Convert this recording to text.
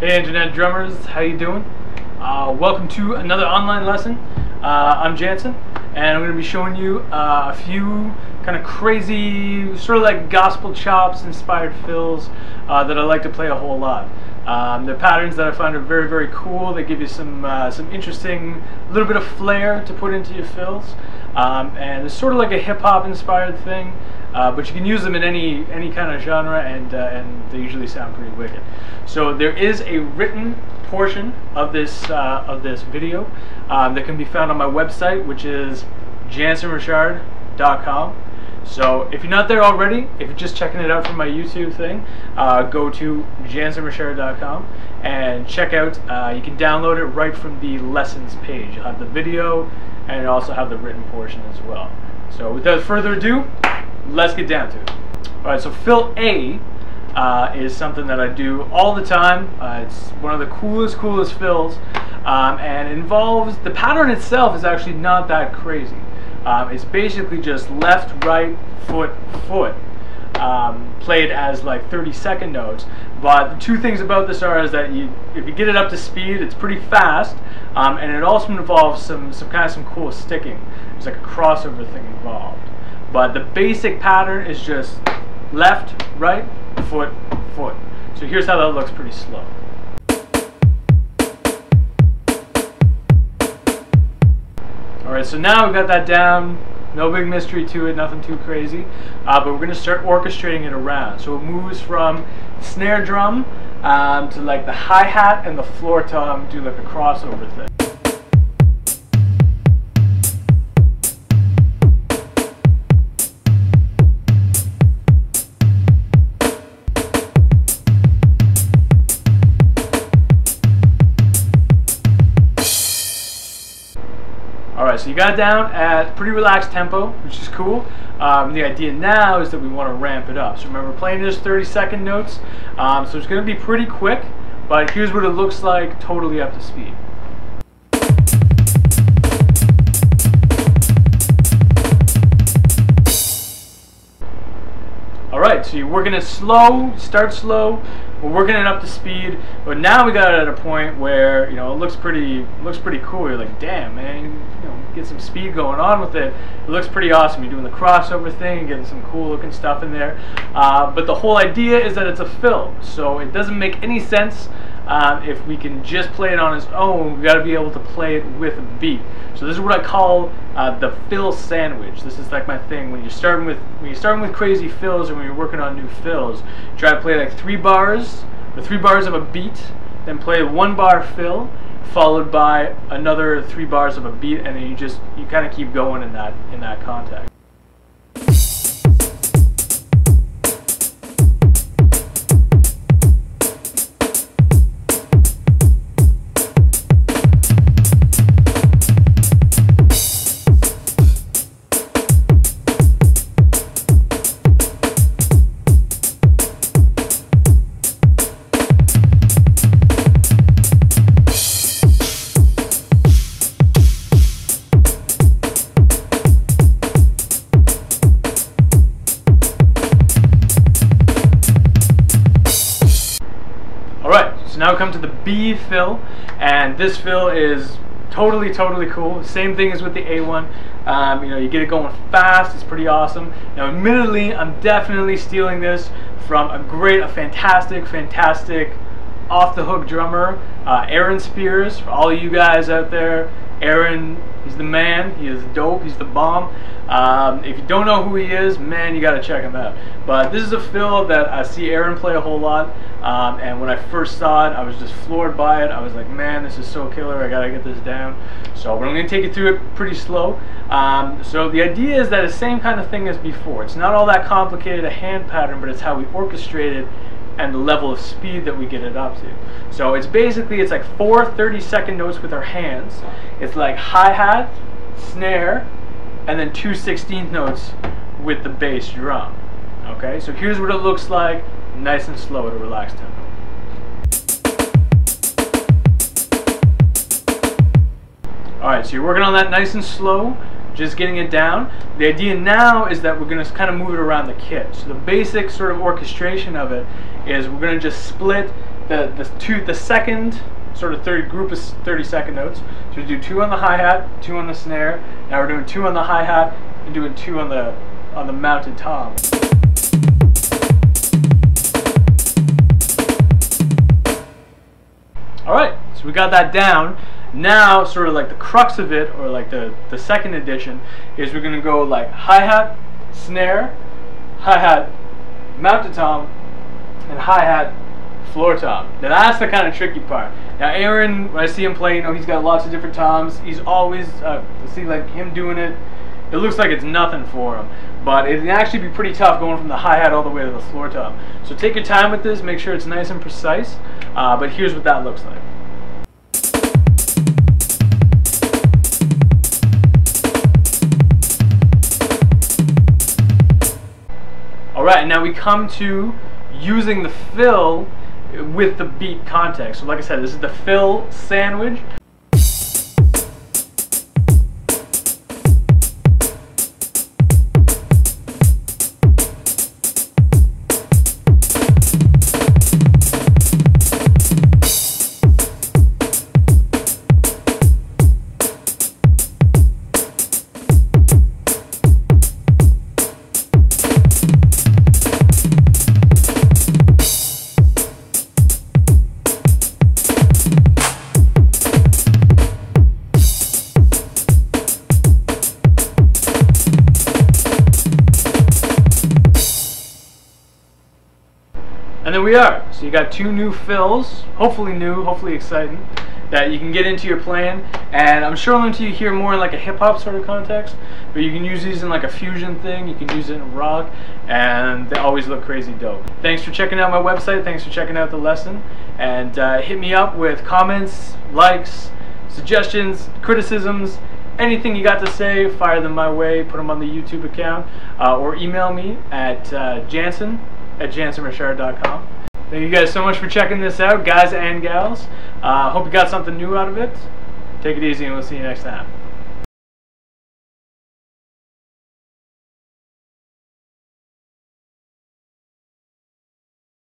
Hey internet drummers, how you doing? Welcome to another online lesson. I'm Jansen, and I'm going to be showing you a few kind of crazy, sort of like gospel chops inspired fills that I like to play a whole lot. They're patterns that I find are very, very cool. They give you some interesting, little bit of flair to put into your fills, and it's sort of like a hip hop inspired thing. But you can use them in any kind of genre, and they usually sound pretty wicked. So there is a written portion of this video that can be found on my website, which is jansenrichard.com. So if you're not there already, if you're just checking it out from my YouTube thing, go to jansenrichard.com and check out. You can download it right from the lessons page. You'll have the video, and you also have the written portion as well. So without further ado, let's get down to it. Alright, so fill A is something that I do all the time. It's one of the coolest fills, and it involves, the pattern itself is actually not that crazy. It's basically just left, right, foot, foot, played as like 30-second notes. But the two things about this are is that if you get it up to speed, it's pretty fast, and it also involves some cool sticking. There's like a crossover thing involved. But the basic pattern is just left, right, foot, foot. So here's how that looks pretty slow. Alright, so now we've got that down. No big mystery to it, nothing too crazy. But we're going to start orchestrating it around. So it moves from snare drum to like the hi-hat and the floor tom, do like a crossover thing. Alright, so you got it down at pretty relaxed tempo, which is cool. The idea now is that we want to ramp it up. So remember, playing just 30-second notes, so it's going to be pretty quick, but here's what it looks like totally up to speed. Alright, so you're working it slow, start slow, we're working it up to speed, but now we got it at a point where, you know, it looks pretty cool. You're like, damn man, you know, get some speed going on with it. It looks pretty awesome. You're doing the crossover thing, getting some cool looking stuff in there. But the whole idea is that it's a fill, so it doesn't make any sense if we can just play it on its own. We got to be able to play it with a beat. So this is what I call the fill sandwich. This is like my thing. When you're starting with crazy fills, or when you're working on new fills, try to play like 3 bars, the 3 bars of a beat, then play a 1-bar fill, followed by another 3 bars of a beat, and then you kind of keep going in that context. Alright, so now we come to the B fill, and this fill is totally cool. Same thing as with the A one. You know, you get it going fast, it's pretty awesome. Now admittedly, I'm definitely stealing this from a fantastic off-the-hook drummer, Aaron Spears. For all of you guys out there, Aaron, he's the man, he is dope, he's the bomb. If you don't know who he is, man, you gotta check him out. But this is a fill that I see Aaron play a whole lot, and when I first saw it, I was just floored by it. I was like, man, this is so killer, I gotta get this down. So, but I'm gonna take you through it pretty slow. So the idea is that it's the same kind of thing as before. It's not all that complicated a hand pattern, but it's how we orchestrate it and the level of speed that we get it up to. So it's basically, it's like 4 30-second notes with our hands. It's like hi-hat, snare, and then 2 16th notes with the bass drum. Okay, so here's what it looks like, nice and slow at a relaxed tempo. Alright, so you're working on that nice and slow, just getting it down. The idea now is that we're going to kind of move it around the kit. So the basic sort of orchestration of it is we're going to just split the second sort of group of 30-second notes. So we do 2 on the hi-hat, 2 on the snare. Now we're doing 2 on the hi-hat and doing 2 on the mounted tom. All right, so we got that down. Now, sort of like the crux of it, or like the second edition, is we're gonna go like hi-hat, snare, hi-hat, mounted tom, and hi-hat, floor tom. Now that's the kind of tricky part. Now Aaron, when I see him play, you know, he's got lots of different toms. He's always, see like him doing it, it looks like it's nothing for him. But it can actually be pretty tough going from the hi-hat all the way to the floor tom. So take your time with this, make sure it's nice and precise. But here's what that looks like. Alright, now we come to using the fill with the beat context. So like I said, this is the fill sandwich. And there we are. So you got 2 new fills, hopefully new, hopefully exciting, that you can get into your playing. And I'm showing them to you here more in like a hip-hop sort of context, but you can use these in like a fusion thing, you can use it in rock, and they always look crazy dope. Thanks for checking out my website, thanks for checking out the lesson, and hit me up with comments, likes, suggestions, criticisms, anything you got to say, fire them my way, put them on the YouTube account, or email me at Jansen at jansenrichard.com. Thank you guys so much for checking this out, guys and gals. Hope you got something new out of it. Take it easy and we'll see you next time.